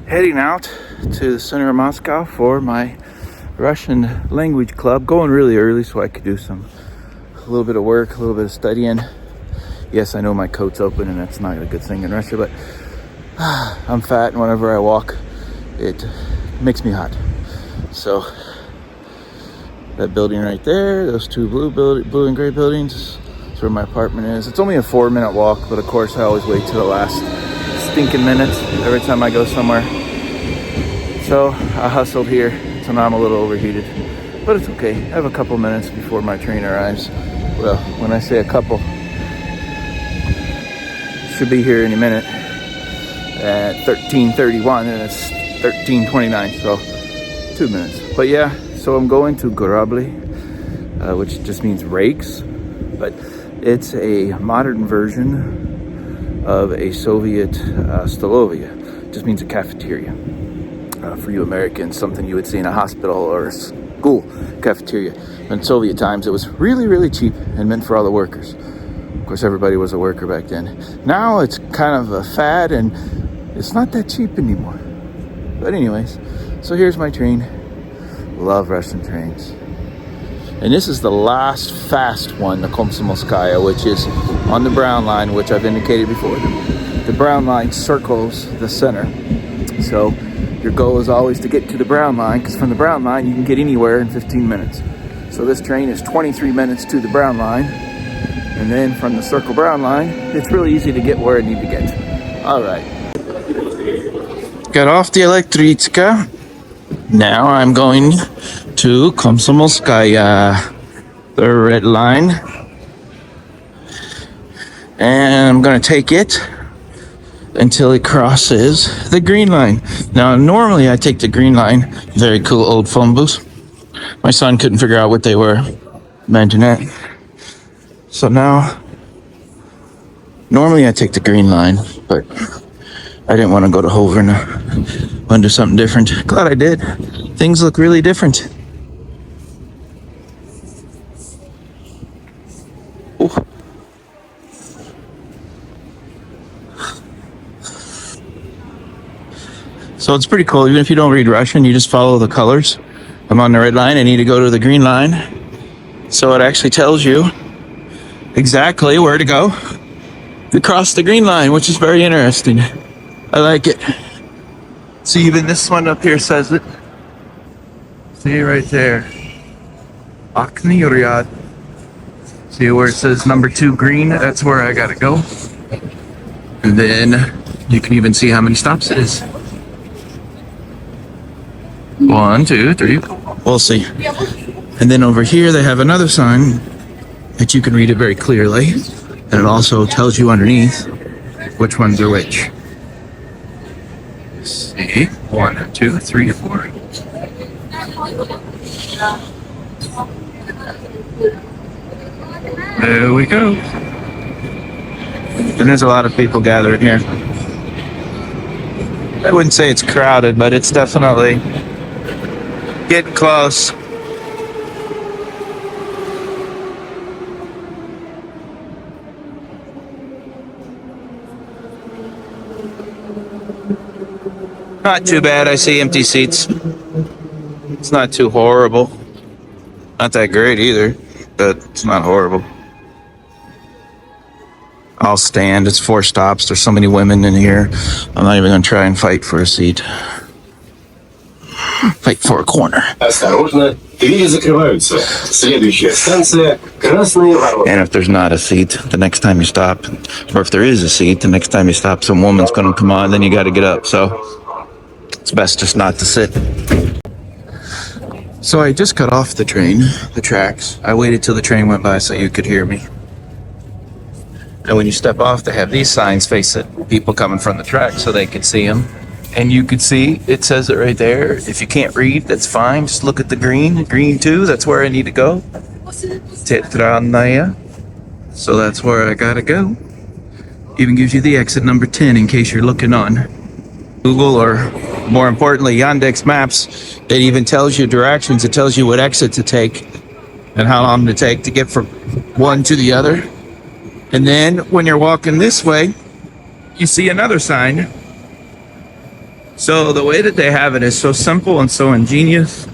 heading out to the center of Moscow for my Russian language club. Going really early so I could do a little bit of work, a little bit of studying. Yes, I know my coat's open and that's not a good thing in Russia, but I'm fat and whenever I walk, it makes me hot. So that building right there, those two blue and gray buildings, that's where my apartment is. It's only a 4-minute walk, but of course I always wait to the last stinking minutes every time I go somewhere. So I hustled here, so now I'm a little overheated, but it's okay. I have a couple minutes before my train arrives. Well, when I say a couple, should be here any minute at 13:31 and it's 13:29, so 2 minutes. But yeah, so I'm going to Gorabli, which just means rakes, but it's a modern version of a Soviet stolovia. It just means a cafeteria. For you Americans, something you would see in a hospital or a school cafeteria. In Soviet times, it was really, really cheap and meant for all the workers. Of course, everybody was a worker back then. Now it's kind of a fad and it's not that cheap anymore. But anyways, so here's my train. Love Russian trains. And this is the last fast one, the Novokuznetskaya, which is on the brown line, which I've indicated before. The brown line circles the center. So your goal is always to get to the brown line, because from the brown line you can get anywhere in 15 minutes. So this train is 23 minutes to the brown line, and then from the circle brown line, it's really easy to get where I need to get. All right. Got off the Elektricka. Now I'm going to Komsomolskaya, the red line, and I'm going to take it until it crosses the green line. Now, normally I take the green line. Very cool old phone booths. My son couldn't figure out what they were. Imagine that. So now, normally I take the green line, but I didn't want to go to Hoverna. Want to do something different. Glad I did. Things look really different. Ooh. So it's pretty cool. Even if you don't read Russian, you just follow the colors. I'm on the red line. I need to go to the green line. So it actually tells you exactly where to go to cross the green line, which is very interesting. I like it. See, even this one up here says it. See right there. Akni Ryad. See where it says number 2 green? That's where I gotta go. And then you can even see how many stops it is. 1, 2, 3. We'll see. And then over here they have another sign that you can read it very clearly. And it also tells you underneath which ones are which. See? 1, 2, 3, 4. There we go. And there's a lot of people gathering here. I wouldn't say it's crowded, but it's definitely getting close. Not too bad. I see empty seats. It's not too horrible. Not that great either, but it's not horrible. I'll stand. It's 4 stops. There's so many women in here. I'm not even going to try and fight for a seat. Fight for a corner. Осторожно, двери закрываются. Следующая станция Красные ворота. And if there's not a seat, the next time you stop, or if there is a seat, the next time you stop, some woman's going to come on, then you got to get up. So it's best just not to sit. So I just got off the train, the tracks. I waited till the train went by so you could hear me. And when you step off, they have these signs face it. People coming from the track so they can see them. And you could see, it says it right there. If you can't read, that's fine. Just look at the green. Green 2, that's where I need to go. Tetranaya. So that's where I gotta go. Even gives you the exit number 10 in case you're looking on Google, or more importantly, Yandex Maps. It even tells you directions. It tells you what exit to take and how long to take to get from one to the other. And then when you're walking this way, you see another sign So the way that they have it is so simple and so ingenious.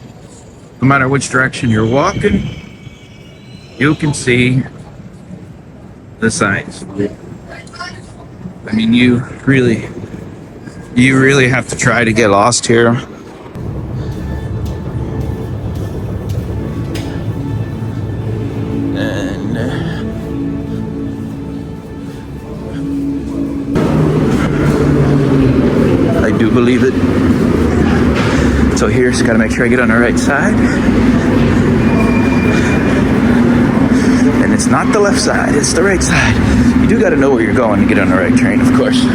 No matter which direction you're walking, you can see the signs. I mean, you really have to try to get lost here. And I do believe it. So here's got to make sure I get on the right side. And it's not the left side, it's the right side. You do got to know where you're going to get on the right train, of course.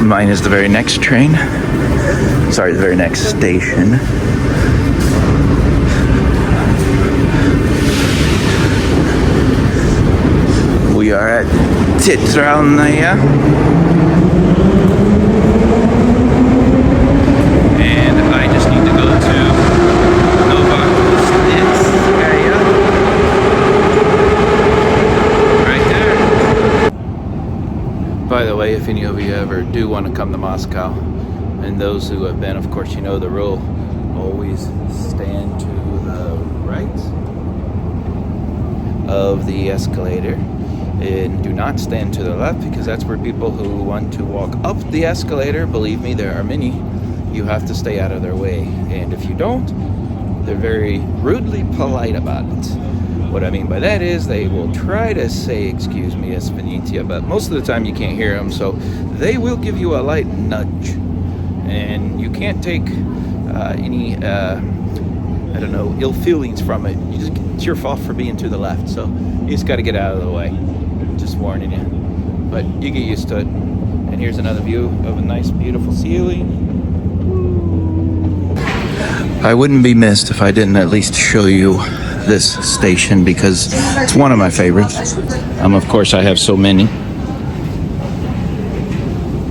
Mine is the very next train. Sorry, the very next station. We are at Novokuznetskaya. And I just need to go to Novokuznetskaya. Right there. By the way, if any of you ever do want to come to Moscow, and those who have been, of course, you know the rule. Always stand to the right of the escalator. And do not stand to the left, because that's where people who want to walk up the escalator, believe me, there are many, you have to stay out of their way. And if you don't, they're very rudely polite about it. What I mean by that is they will try to say, excuse me, Espanitia, but most of the time you can't hear them, so they will give you a light nudge. And you can't take any, I don't know, ill feelings from it. It's your fault for being to the left, so you just got to get out of the way. Just warning you. But you get used to it. And here's another view of a nice, beautiful ceiling. I wouldn't be missed if I didn't at least show you this station, because it's one of my favorites. Of course, I have so many.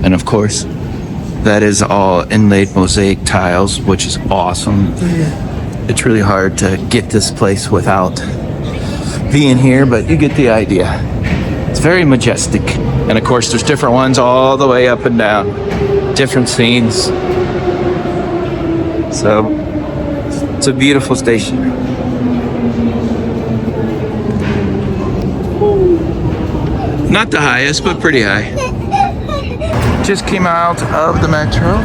And of course, that is all inlaid mosaic tiles, which is awesome. It's really hard to get this place without being here, but you get the idea. It's very majestic. And of course, there's different ones all the way up and down. Different scenes. So, it's a beautiful station. Not the highest, but pretty high. Just came out of the metro,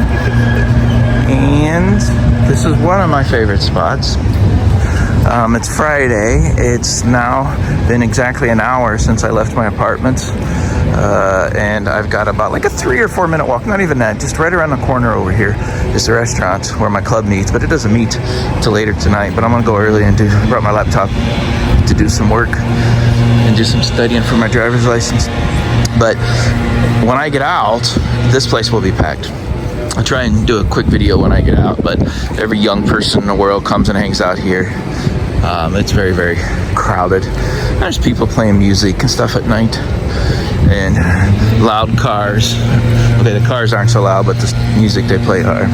and this is one of my favorite spots. It's Friday. It's now been exactly an hour since I left my apartment, and I've got about like a 3 or 4 minute walk, not even that, just right around the corner over here is the restaurant where my club meets, but it doesn't meet till later tonight. But I'm gonna go early and brought my laptop to do some work and do some studying for my driver's license. But when I get out, this place will be packed. I'll try and do a quick video when I get out, but every young person in the world comes and hangs out here. It's very, very crowded. There's people playing music and stuff at night, and loud cars. Okay, the cars aren't so loud, but the music they play are.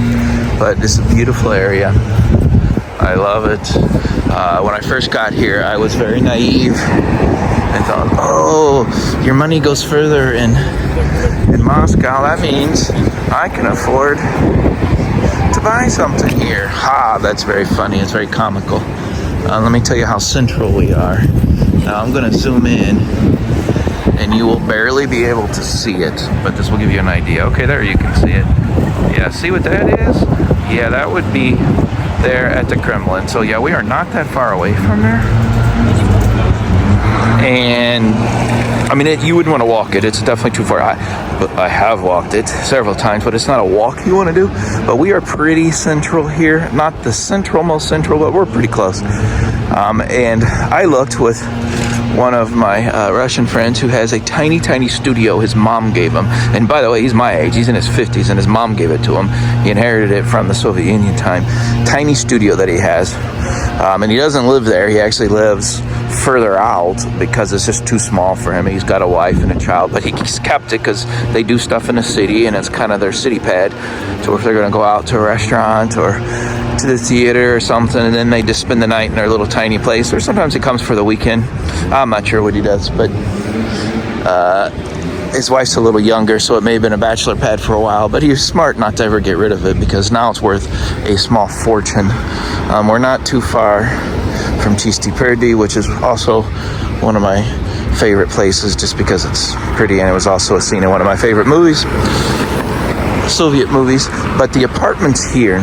But it's a beautiful area. I love it. When I first got here, I was very naive. I thought, oh, your money goes further in Moscow. That means I can afford to buy something here. Ha, that's very funny. It's very comical. Let me tell you how central we are. Now I'm going to zoom in, and you will barely be able to see it, but this will give you an idea. Okay, there you can see it. Yeah, see what that is? Yeah, that would be there at the Kremlin. So yeah, we are not that far away from there. And I mean, you wouldn't want to walk it. It's definitely too far. I have walked it several times, but it's not a walk you want to do. But we are pretty central here. Not the most central, but we're pretty close. And I looked with one of my Russian friends who has a tiny, tiny studio his mom gave him. And by the way, he's my age. He's in his 50s, and his mom gave it to him. He inherited it from the Soviet Union time. Tiny studio that he has. And he doesn't live there. He actually lives further out because it's just too small for him. He's got a wife and a child, but he's kept it because they do stuff in the city, and it's kind of their city pad. So if they're going to go out to a restaurant or to the theater or something, and then they just spend the night in their little tiny place, or sometimes he comes for the weekend. I'm not sure what he does, but his wife's a little younger, so it may have been a bachelor pad for a while, but he was smart not to ever get rid of it because now it's worth a small fortune. We're not too far from Chisti Perdi, which is also one of my favorite places just because it's pretty, and it was also a scene in one of my favorite movies, Soviet movies. But the apartments here,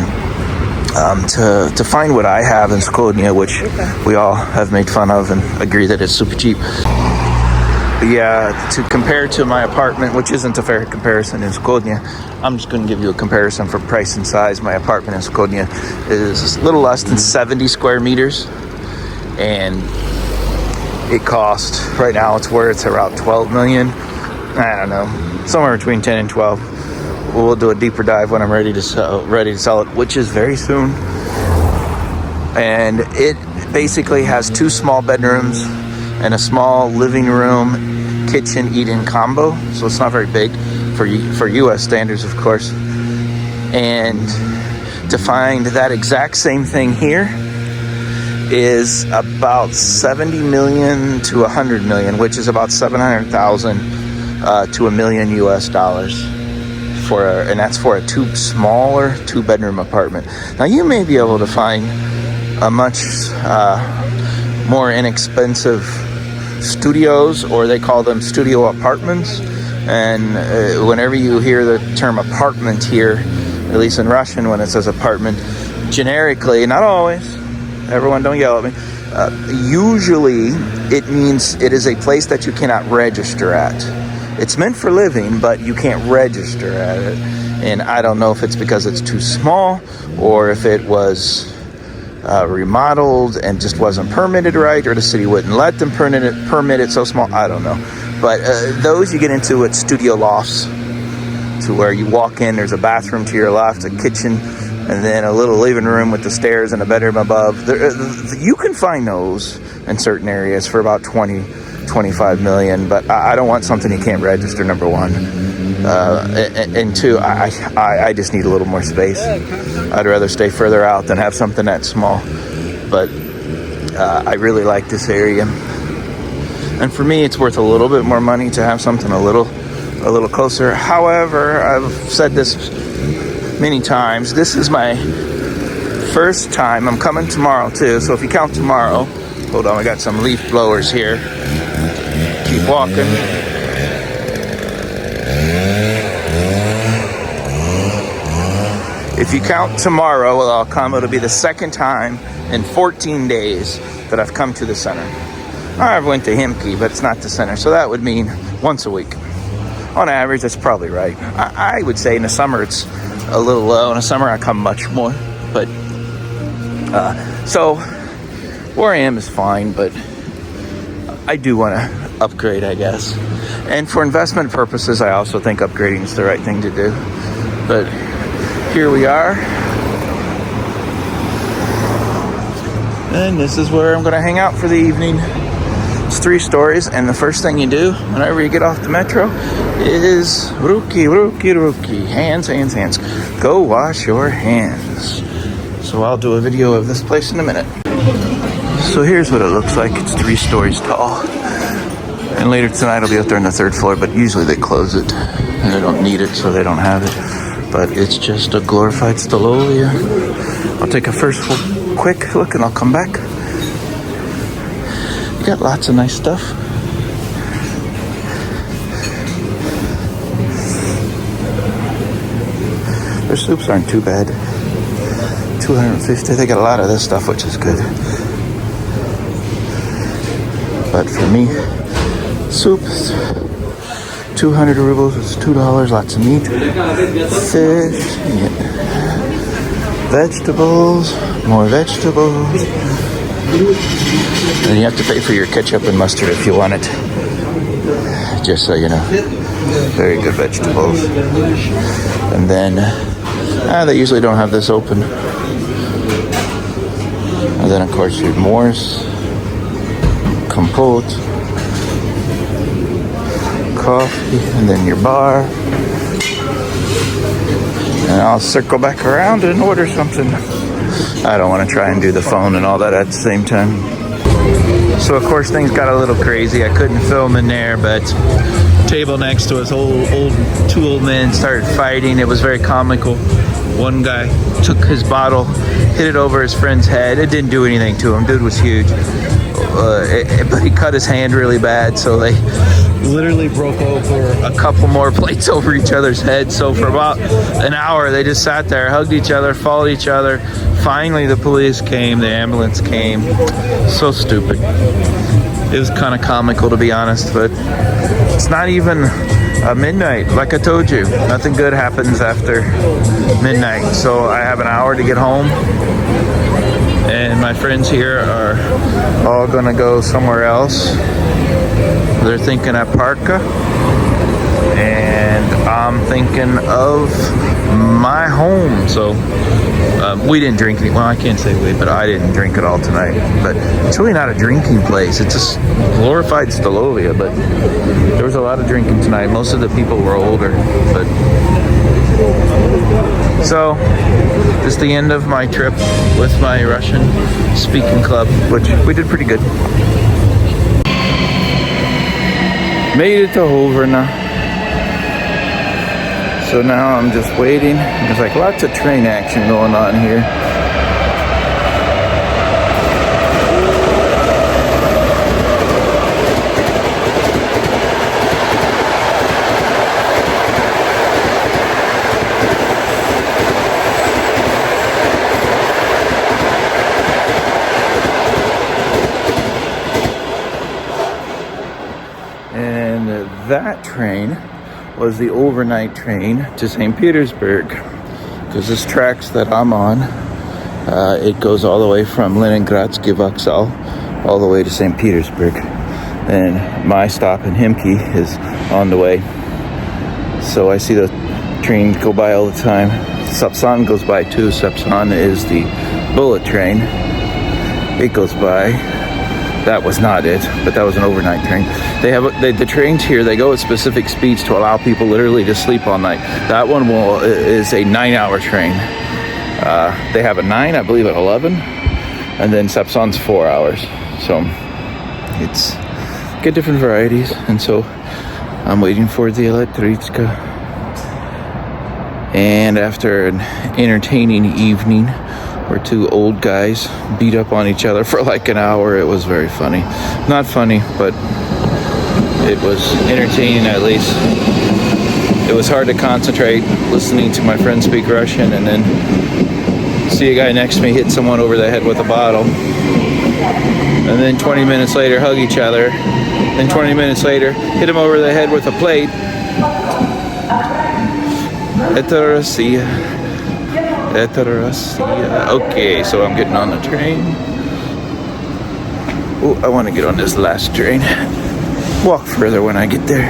to find what I have in Skodnia, which we all have made fun of and agree that it's super cheap. But yeah, to compare to my apartment, which isn't a fair comparison in Skodnia, I'm just going to give you a comparison for price and size. My apartment in Skodnia is a little less than 70 square meters, and it cost, right now it's worth around 12 million. I don't know, somewhere between 10 and 12. We'll do a deeper dive when I'm ready to sell it, which is very soon. And it basically has 2 small bedrooms and a small living room, kitchen, eat-in combo. So it's not very big for U.S. standards, of course. And to find that exact same thing here is about 70 million to 100 million, which is about 700,000 to $1 million US. And that's for a smaller 2-bedroom apartment. Now you may be able to find a much more inexpensive studios, or they call them studio apartments. And whenever you hear the term apartment here, at least in Russian, when it says apartment, generically, not always, everyone don't yell at me, usually it means it is a place that you cannot register at. It's meant for living, but you can't register at it. And I don't know if it's because it's too small, or if it was remodeled and just wasn't permitted right, or the city wouldn't let them permit it so small. I don't know. But those you get into at studio lofts, to where you walk in, there's a bathroom to your left, a kitchen, and then a little living room with the stairs and a bedroom above. You can find those in certain areas for about 25 million, but I don't want something you can't register, number one. And two, I just need a little more space. I'd rather stay further out than have something that small. But I really like this area. And for me, it's worth a little bit more money to have something a little closer. However, I've said this many times, this is my first time. I'm coming tomorrow too, so if you count tomorrow, hold on, we got some leaf blowers here. Keep walking. If you count tomorrow, well, I'll come. It'll be the second time in 14 days that I've come to the center. I went to Himki, but it's not the center, so that would mean once a week. On average, that's probably right. I would say in the summer it's a little low. In the summer I come much more, but so where I am is fine, but I do want to upgrade, I guess. And for investment purposes, I also think upgrading is the right thing to do. But here we are. And this is where I'm going to hang out for the evening. It's 3 stories, and the first thing you do whenever you get off the metro is ruki. Hands. Go wash your hands. So I'll do a video of this place in a minute. So here's what it looks like. It's 3 stories tall. And later tonight I'll be up there on the 3rd floor, but usually they close it. And they don't need it, so they don't have it. But it's just a glorified Stalolia. I'll take a first quick look and I'll come back. You got lots of nice stuff. Their soups aren't too bad. 250. They got a lot of this stuff, which is good. But for me, soups, 200 rubles, it's $2, lots of meat, fish, vegetables, more vegetables. And you have to pay for your ketchup and mustard if you want it. Just so you know. Very good vegetables. And then, they usually don't have this open. And then of course your Morse, compote, coffee, and then your bar. And I'll circle back around and order something. I don't want to try and do the phone and all that at the same time. So of course things got a little crazy. I couldn't film in there, but table next to us, two old men started fighting. It was very comical. One guy took his bottle, hit it over his friend's head. It didn't do anything to him. Dude was huge. But he cut his hand really bad, so they literally broke over a couple more plates over each other's heads. So for about an hour, they just sat there, hugged each other, followed each other. Finally, the police came, the ambulance came. So stupid. It was kind of comical, to be honest, but it's not even midnight. Like I told you, nothing good happens after midnight. So I have an hour to get home. And my friends here are all gonna go somewhere else. They're thinking at Parka, and I'm thinking of my home. So we didn't drink any. Well, I can't say we, but I didn't drink at all tonight. But it's really not a drinking place. It's just glorified Stolovia. But there was a lot of drinking tonight. Most of the people were older, but. So, just the end of my trip with my Russian speaking club, which we did pretty good. Made it to Hoverna. So now I'm just waiting. There's like lots of train action going on here. That train was the overnight train to St. Petersburg, because this tracks that I'm on, it goes all the way from Leningradsky Vokzal all the way to St. Petersburg. And my stop in Himki is on the way. So I see the trains go by all the time. Sapsan goes by too. Sapsan is the bullet train. It goes by. That was not it, but that was an overnight train. They have the trains here. They go at specific speeds to allow people literally to sleep all night. That one is a 9-hour train. They have a 9, I believe, at 11, and then Sapsan's 4 hours. So it's get different varieties, and so I'm waiting for the Elektrichka. And after an entertaining evening, where two old guys beat up on each other for like an hour. It was very funny. Not funny, but it was entertaining at least. It was hard to concentrate listening to my friend speak Russian and then see a guy next to me hit someone over the head with a bottle. And then 20 minutes later hug each other. Then 20 minutes later hit him over the head with a plate. Это Россия. Okay, so I'm getting on the train. Oh, I want to get on this last train. Walk further when I get there.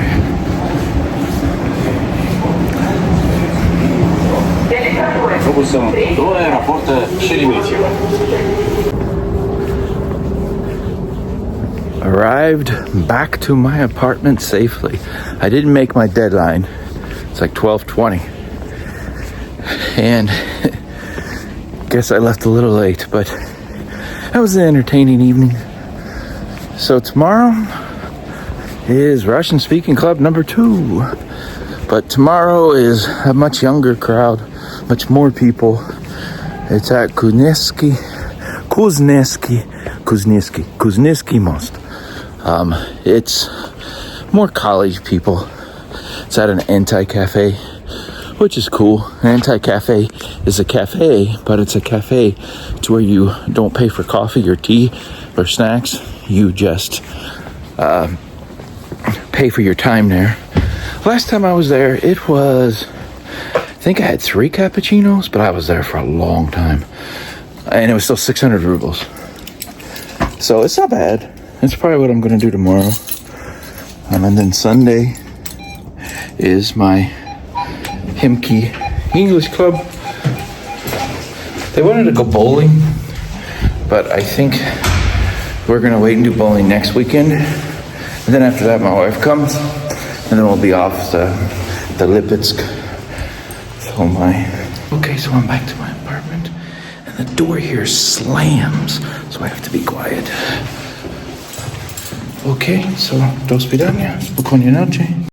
Автобусом до аэропорта Шереметьево. Arrived back to my apartment safely. I didn't make my deadline. It's like 12:20. And guess I left a little late, but that was an entertaining evening. So tomorrow is Russian Speaking Club number 2. But tomorrow is a much younger crowd, much more people. It's at Kuznetsky most. It's more college people. It's at an anti-cafe, which is cool. An anti-cafe is a cafe, but it's a cafe to where you don't pay for coffee or tea or snacks. You just pay for your time there. Last time I was there, it was, I think I had 3 cappuccinos, but I was there for a long time. And it was still 600 rubles. So it's not bad. It's probably what I'm going to do tomorrow. And then Sunday is my Himki English club. They wanted to go bowling, but I think we're going to wait and do bowling next weekend. And then after that, my wife comes, and then we'll be off the Lipetsk. Okay, so I'm back to my apartment, and the door here slams, so I have to be quiet. Okay, so do свидания, спокойной ночи.